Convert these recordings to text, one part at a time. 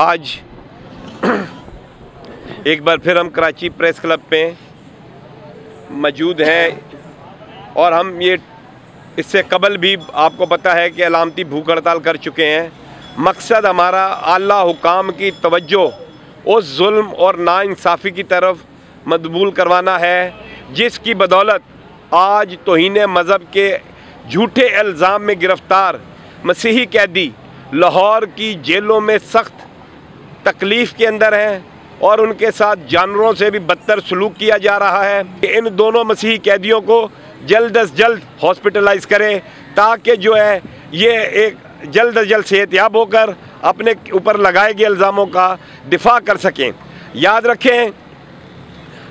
आज एक बार फिर हम कराची प्रेस क्लब पे मौजूद हैं और हम ये इससे कबल भी आपको पता है कि अलामती भूख हड़ताल कर चुके हैं। मकसद हमारा आला हुकाम की तवज्जो उस जुल्म और नाइंसाफ़ी की तरफ मदबूल करवाना है जिसकी बदौलत आज तौहीन मज़हब के झूठे इल्ज़ाम में गिरफ़्तार मसीही कैदी लाहौर की जेलों में सख्त तकलीफ़ के अंदर हैं और उनके साथ जानवरों से भी बदतर सलूक किया जा रहा है। इन दोनों मसीही कैदियों को जल्द अज जल्द हॉस्पिटलाइज करें ताकि जो है ये एक जल्द अज जल्द सेहतयाब होकर अपने ऊपर लगाए गए इल्ज़ामों का दिफा कर सकें। याद रखें,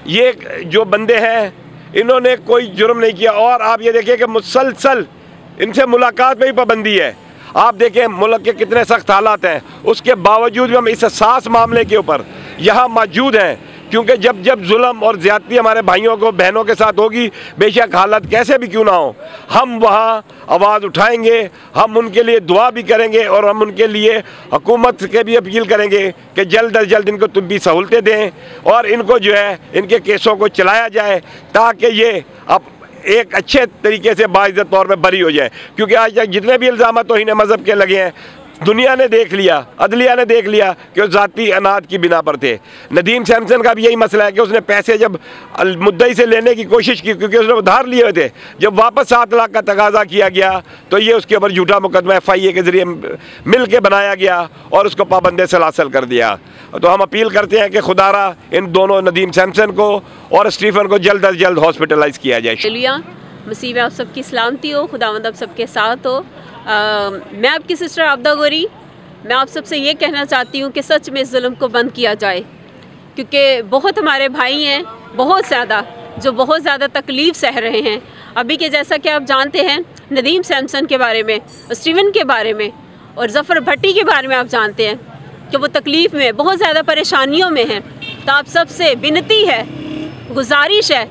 ये जो बंदे हैं इन्होंने कोई जुर्म नहीं किया और आप ये देखिए कि मुसलसल इनसे मुलाकात में भी पाबंदी है। आप देखें मुल्क के कितने सख्त हालात हैं, उसके बावजूद भी हम इस हसास मामले के ऊपर यहाँ मौजूद हैं, क्योंकि जब जब जुल्म और ज़्यादती हमारे भाइयों को बहनों के साथ होगी, बेशक हालत कैसे भी क्यों ना हो, हम वहाँ आवाज़ उठाएंगे, हम उनके लिए दुआ भी करेंगे और हम उनके लिए हुकूमत के भी अपील करेंगे कि जल्द अज जल्द इनको तिब्बी सहूलतें दें और इनको जो है इनके केसों को चलाया जाए ताकि ये अब एक अच्छे तरीके से बाइज़्ज़त तौर पर बरी हो जाए। क्योंकि आज तक जितने भी इल्ज़ाम तौहीन मज़हब के लगे हैं, दुनिया ने देख लिया, अदलिया ने देख लिया कि वो ज़ाती अनाद की बिना पर थे। नदीम सैमसन का भी यही मसला है कि उसने पैसे जब मुद्दई से लेने की कोशिश की, क्योंकि उसने उधार लिए हुए थे, जब वापस 7 लाख का तकाजा किया गया तो ये उसके ऊपर झूठा मुकदमा FIA के ज़रिए मिल के बनाया गया और उसको पाबंदे सलासल कर दिया। तो हम अपील करते हैं कि खुदारा इन दोनों नदीम सैमसन को और स्टीफन को जल्द अज जल्द हॉस्पिटलाइज किया जाए। मसीह में आप सबकी सलामती हो, खुदावंद आप सबके साथ हो। मैं आपकी सिस्टर आबदा गोरी, मैं आप सबसे ये कहना चाहती हूँ कि सच में इस जुल्म को बंद किया जाए, क्योंकि बहुत हमारे भाई हैं बहुत ज़्यादा जो बहुत ज़्यादा तकलीफ़ सह रहे हैं। अभी के जैसा कि आप जानते हैं नदीम सैमसन के बारे में, स्टीवन के बारे में और ज़फ़र भट्टी के बारे में आप जानते हैं कि वो तकलीफ़ में बहुत ज़्यादा परेशानियों में हैं। तो आप सबसे विनती है, गुजारिश है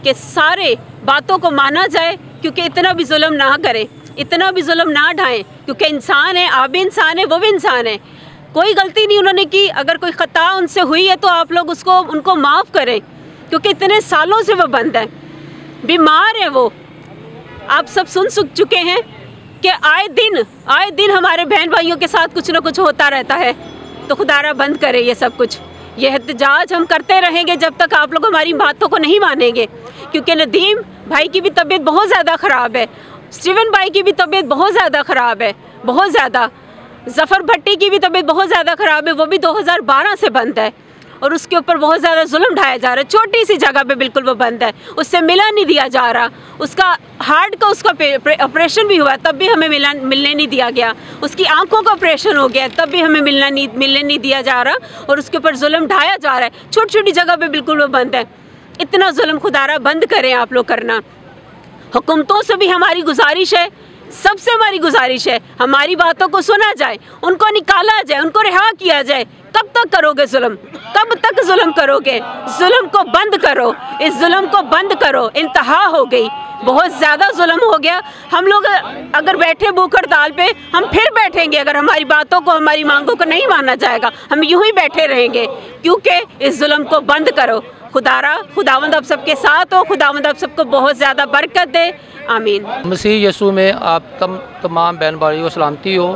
कि सारे बातों को माना जाए, क्योंकि इतना भी जुल्म ना करें, इतना भी जुल्म ना ढाएं, क्योंकि इंसान है, आप भी इंसान है, वो भी इंसान है, कोई गलती नहीं उन्होंने की। अगर कोई ख़ता उनसे हुई है तो आप लोग उनको माफ़ करें, क्योंकि इतने सालों से वो बंद है, बीमार है वो। आप सब सुन चुके हैं कि आए दिन हमारे बहन भाइयों के साथ कुछ ना कुछ होता रहता है। तो खुदारा बंद करे ये सब कुछ। ये एहतजाज हम करते रहेंगे जब तक आप लोग हमारी बातों को नहीं मानेंगे, क्योंकि नदीम भाई की भी तबीयत बहुत ज़्यादा ख़राब है, स्टीवन भाई की भी तबीयत बहुत ज़्यादा ख़राब है, बहुत ज़्यादा। ज़फ़र भट्टी की भी तबीयत बहुत ज़्यादा ख़राब है, वो भी 2012 से बंद है और उसके ऊपर बहुत ज़्यादा जुल्म ढाया जा रहा है। छोटी सी जगह पे बिल्कुल वो बंद है, उससे मिला नहीं दिया जा रहा। उसका हार्ट का उसका ऑपरेशन भी हुआ तब भी हमें मिलने नहीं दिया गया। उसकी आंखों का ऑपरेशन हो गया तब भी हमें मिलने नहीं दिया जा रहा और उसके ऊपर जुल्म ढाया जा रहा है। छोटी छोटी जगह पे बिल्कुल वो बंद है। इतना जुल्म खुदारा बंद करें आप लोग करना। हुकूमतों से भी हमारी गुजारिश है, सबसे हमारी गुजारिश है, हमारी बातों को सुना जाए, उनको निकाला जाए, उनको रिहा किया जाए। कब तक करोगे जुल्म? कब तक जुल्म करोगे? जुल्म को बंद करो, इस जुल्म को बंद करो। इंतहा हो गई, बहुत ज़्यादा जुल्म हो गया। हम लोग अगर बैठे भूख हड़ताल पे हम फिर बैठेंगे, अगर हमारी बातों को हमारी मांगों को नहीं माना जाएगा हम यूं ही बैठे रहेंगे, क्योंकि इस जुल्म को बंद करो। खुदावंद आप सबके साथ हो, खुदावंद आप सबको बहुत ज़्यादा बरकत दे, आमीन। मसीह यीशु में आप तमाम बहन भाइयों को सलामती हो।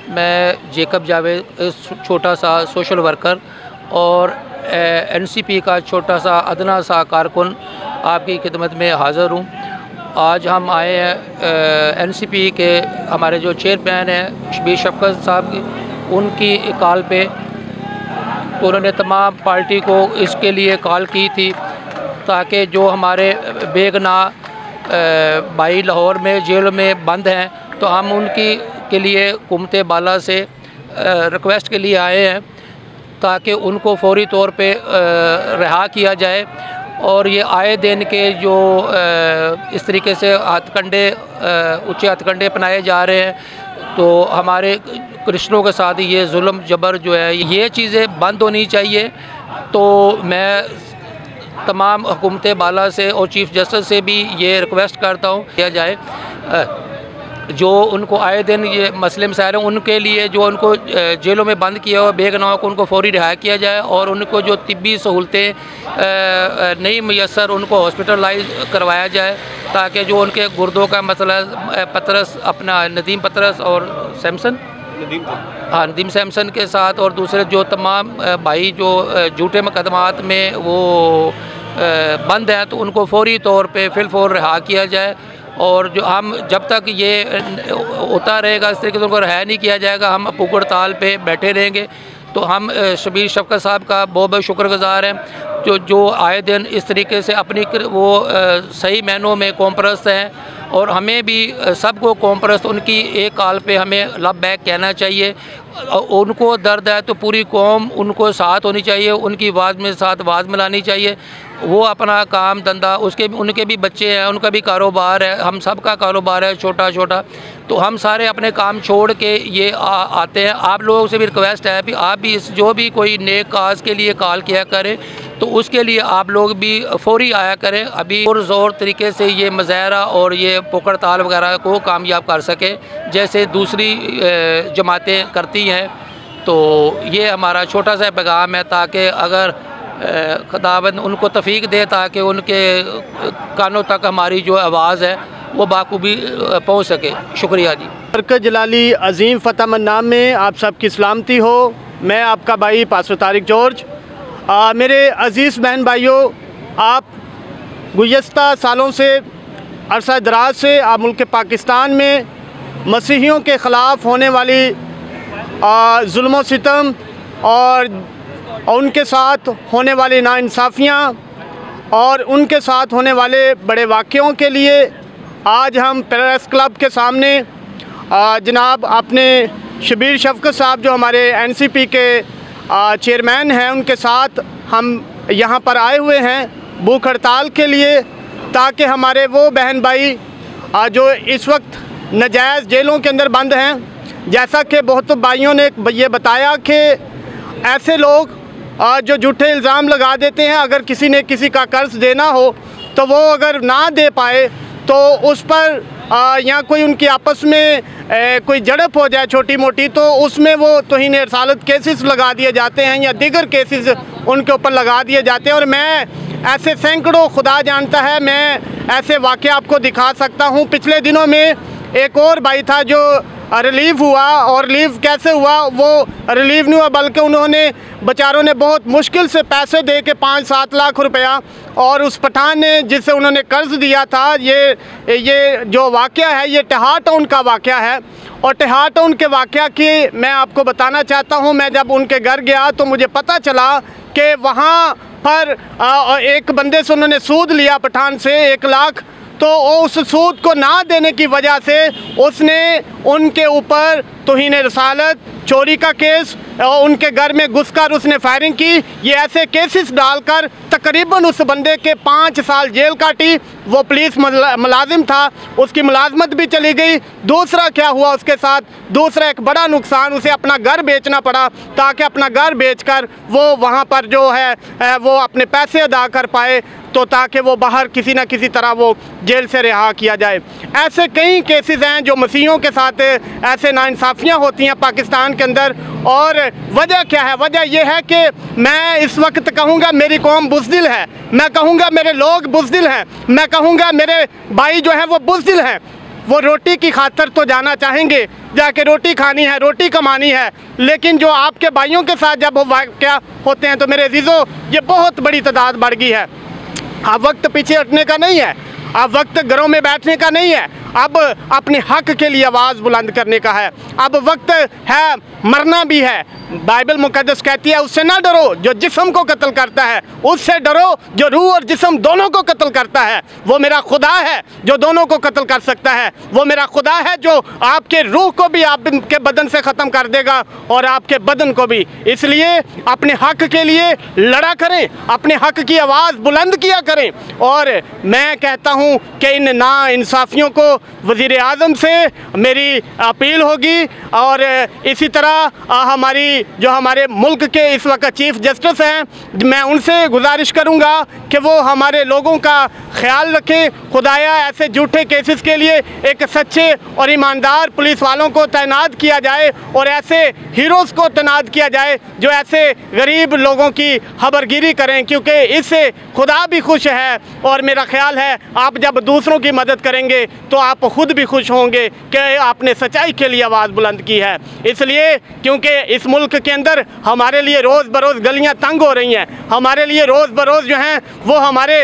मैं जेकब जावेद, छोटा सा सोशल वर्कर और NCP का छोटा सा अदना सा कारकुन आपकी खिदमत में हाज़िर हूँ। आज हम आए हैं NCP के हमारे जो चेयरमैन हैं शबीर शफकत साहब की, उनकी कॉल पे। तो उन्होंने तमाम पार्टी को इसके लिए कॉल की थी ताकि जो हमारे बेगुनाह भाई लाहौर में जेल में बंद हैं, तो हम उनकी के लिए हुकूमत बाला से रिक्वेस्ट के लिए आए हैं ताकि उनको फौरी तौर पे रिहा किया जाए। और ये आए दिन के जो इस तरीके से हथकंडे ऊँचे हथकंडे अपनाए जा रहे हैं, तो हमारे क्रिश्चनों के साथ ये जुल्म जबर जो है, ये चीज़ें बंद होनी चाहिए। तो मैं तमाम हुकूमत बाला से और चीफ़ जस्टिस से भी ये रिक्वेस्ट करता हूँ किया जाए। जो उनको आए दिन ये मसले मसाइल हैं, उनके लिए जो उनको जेलों में बंद किया हुआ बेगुनाह को उनको फौरी रिहा किया जाए, और उनको जो तिब्बी सहूलतें नहीं मैसर उनको हॉस्पिटलाइज करवाया जाए, ताकि जो उनके गुर्दों का मसला पतरस अपना नदीम पतरस और सैमसन नदीम सैमसन के साथ और दूसरे जो तमाम भाई जो झूठे मुकदमात में वो बंद हैं, तो उनको फौरी तौर पे फिलफौर रिहा किया जाए। और जो हम जब तक ये होता रहेगा, इस तरीके से उनको रिहा नहीं किया जाएगा, हम भूख हड़ताल पे बैठे रहेंगे। तो हम शबीर शफकत साहब का बहुत बहुत शुक्रगुज़ार हैं जो आए दिन इस तरीके से अपनी वो सही मायनों में कौम परस्त हैं, और हमें भी सबको कौम परस्त उनकी एक कॉल पे हमें लब बैक कहना चाहिए। उनको दर्द है तो पूरी कौम उनको साथ होनी चाहिए, उनकी आवाज़ में साथ आवाज़ मिलानी चाहिए। वो अपना काम धंधा उनके भी बच्चे हैं, उनका भी कारोबार है, हम सब का कारोबार है छोटा छोटा, तो हम सारे अपने काम छोड़ के ये आते हैं। आप लोगों से भी रिक्वेस्ट है कि आप भी इस जो भी कोई नेक काज के लिए कॉल किया करें, तो उसके लिए आप लोग भी फौरी आया करें, अभी और ज़ोर तरीके से ये मुजाहरा और ये पुकार ताल वगैरह को कामयाब कर सके जैसे दूसरी जमातें करती हैं। तो ये हमारा छोटा सा पैगाम है, ताकि अगर खुदावंद उनको तौफीक दे ताकि उनके कानों तक हमारी जो आवाज़ है वो बाखूबी पहुँच सके। शुक्रिया जी। बरकत जलाली अज़ीम फ़तह मन्नाम में आप सबकी सलामती हो। मैं आपका भाई पासो तारिक जॉर्ज। मेरे अज़ीज़ बहन भाइयों, आप गुज़श्ता सालों से अरसा दराज से आप मुल्क पाकिस्तान में मसीहियों के ख़िलाफ़ होने वाली जुल्म सितम और उनके साथ होने वाली नाइंसाफ़ियाँ और उनके साथ होने वाले बड़े वाक़यों के लिए आज हम प्रेस क्लब के सामने जनाब अपने शबीर शफकत साहब जो हमारे एनसीपी के चेयरमैन हैं, उनके साथ हम यहाँ पर आए हुए हैं भूख हड़ताल के लिए, ताकि हमारे वो बहन भाई जो इस वक्त नाजायज़ जेलों के अंदर बंद हैं, जैसा कि बहुत भाइयों ने ये बताया कि ऐसे लोग जो झूठे इल्ज़ाम लगा देते हैं, अगर किसी ने किसी का कर्ज देना हो तो वो अगर ना दे पाए तो उस पर या कोई उनकी आपस में कोई झड़प हो जाए छोटी मोटी, तो उसमें वो तौहीन रसालत केसेस लगा दिए जाते हैं या दीगर केसेस उनके ऊपर लगा दिए जाते हैं। और मैं ऐसे सैकड़ों, खुदा जानता है, मैं ऐसे वाक़े आपको दिखा सकता हूँ। पिछले दिनों में एक और भाई था जो रिलीव हुआ, और रिलीव कैसे हुआ, वो रिलीव नहीं हुआ बल्कि उन्होंने बेचारों ने बहुत मुश्किल से पैसे दे के 5-7 लाख रुपया, और उस पठान ने जिससे उन्होंने कर्ज़ दिया था, ये जो वाक़या है ये टिहाड़ टाउन का वाक़या है। और टिहाड़ टाउन के वाक़या की मैं आपको बताना चाहता हूँ। मैं जब उनके घर गया तो मुझे पता चला कि वहाँ पर एक बंदे से उन्होंने सूद लिया पठान से 1 लाख, तो उस सूद को ना देने की वजह से उसने उनके ऊपर तौहीन रसालत, चोरी का केस, उनके घर में घुसकर उसने फायरिंग की। ये ऐसे केसेस डालकर तकरीबन उस बंदे के 5 साल जेल काटी। वो पुलिस मुलाजिम था, उसकी मुलाजमत भी चली गई। दूसरा क्या हुआ उसके साथ, दूसरा एक बड़ा नुकसान, उसे अपना घर बेचना पड़ा, ताकि अपना घर बेचकर वो वहाँ पर जो है वो अपने पैसे अदा कर पाए, तो ताकि वो बाहर किसी न किसी तरह वो जेल से रिहा किया जाए। ऐसे कई केसेस हैं जो मसीहों के साथ ऐसे नाइंसाफ़ियाँ होती हैं पाकिस्तान के अंदर। और वजह क्या है? वजह यह है कि मैं इस वक्त कहूँगा मेरी कौम बुज़दिल है, मैं कहूँगा मेरे लोग बुज़दिल हैं, मैं कहूँगा मेरे भाई जो हैं वो बुज़दिल हैं। वो रोटी की खातर तो जाना चाहेंगे, जाके रोटी खानी है, रोटी कमानी है, लेकिन जो आपके भाइयों के साथ जब वो वाक़या होते हैं तो मेरे अज़ीज़ों ये बहुत बड़ी तादाद बढ़ गई है। अब वक्त पीछे हटने का नहीं है, अब वक्त घरों में बैठने का नहीं है, अब अपने हक के लिए आवाज़ बुलंद करने का है। अब वक्त है मरना भी है। बाइबल मुकद्दस कहती है उससे ना डरो जो जिस्म को कत्ल करता है, उससे डरो जो रूह और जिस्म दोनों को कत्ल करता है। वो मेरा खुदा है जो दोनों को कत्ल कर सकता है। वो मेरा खुदा है जो आपके रूह को भी आपके बदन से ख़त्म कर देगा और आपके बदन को भी। इसलिए अपने हक के लिए लड़ा करें, अपने हक की आवाज़ बुलंद किया करें। और मैं कहता हूँ कि इन नाइंसाफ़ियों को वज़ीर आज़म से मेरी अपील होगी और इसी तरह हमारे मुल्क के इस वक्त चीफ़ जस्टिस हैं, मैं उनसे गुजारिश करूंगा कि वो हमारे लोगों का ख्याल रखें। खुदाया ऐसे झूठे केसेस के लिए एक सच्चे और ईमानदार पुलिस वालों को तैनात किया जाए और ऐसे हीरोज़ को तैनात किया जाए जो ऐसे गरीब लोगों की खबरगिरी करें, क्योंकि इससे खुदा भी खुश है और मेरा ख्याल है आप जब दूसरों की मदद करेंगे तो आप ख़ुद भी खुश होंगे कि आपने सच्चाई के लिए आवाज़ बुलंद की है। इसलिए क्योंकि इस मुल्क के अंदर हमारे लिए रोज़ बरोज़ गलियां तंग हो रही हैं, हमारे लिए रोज़ बरोज़ जो हैं वो हमारे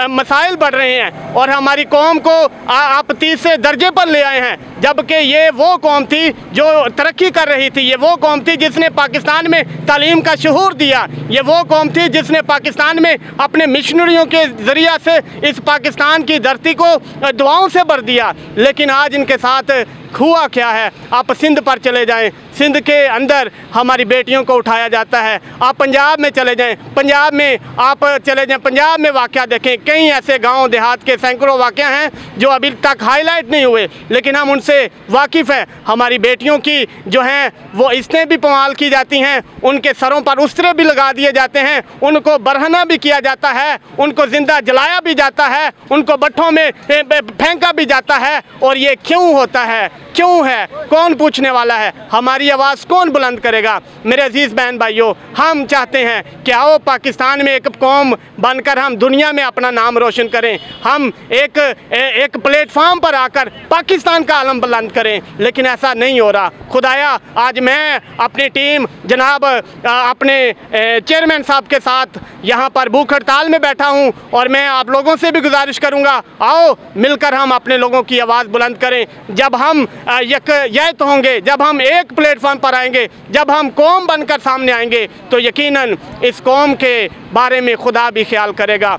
मसाइल बढ़ रहे हैं और हमारी कौम को आप तीसरे दर्जे पर ले आए हैं, जबकि ये वो कौम थी जो तरक्की कर रही थी, ये वो कौम थी जिसने पाकिस्तान में तालीम का शऊर दिया, ये वो कौम थी जिसने पाकिस्तान में अपने मिशनरियों के ज़रिए से इस पाकिस्तान की धरती को दुआओं से भर दिया। लेकिन आज इनके साथ हुआ क्या है? आप सिंध पर चले जाएं, सिंध के अंदर हमारी बेटियों को उठाया जाता है। आप पंजाब में चले जाएं, पंजाब में आप चले जाएं, पंजाब में वाक़या देखें, कई ऐसे गांव देहात के सैकड़ों वाक़या हैं जो अभी तक हाईलाइट नहीं हुए, लेकिन हम उनसे वाकिफ़ हैं। हमारी बेटियों की जो हैं वो इसने भी पमाल की जाती हैं, उनके सरों पर उस्तरे भी लगा दिए जाते हैं, उनको बरहना भी किया जाता है, उनको ज़िंदा जलाया भी जाता है, उनको भट्ठों में फेंका भी जाता है। और ये क्यों होता है? क्यों है? कौन पूछने वाला है? हमारी आवाज़ कौन बुलंद करेगा? मेरे अजीज़ बहन भाइयों, हम चाहते हैं कि आओ पाकिस्तान में एक कौम बनकर हम दुनिया में अपना नाम रोशन करें, हम एक प्लेटफार्म पर आकर पाकिस्तान का आलम बुलंद करें, लेकिन ऐसा नहीं हो रहा। खुदाया आज मैं अपनी टीम जनाब अपने चेयरमैन साहब के साथ यहाँ पर भूख हड़ताल में बैठा हूँ और मैं आप लोगों से भी गुजारिश करूँगा, आओ मिलकर हम अपने लोगों की आवाज़ बुलंद करें। जब हम यकजहत होंगे, जब हम एक प्लेटफॉर्म पर आएंगे, जब हम कौम बनकर सामने आएंगे, तो यकीनन इस कौम के बारे में खुदा भी ख्याल करेगा।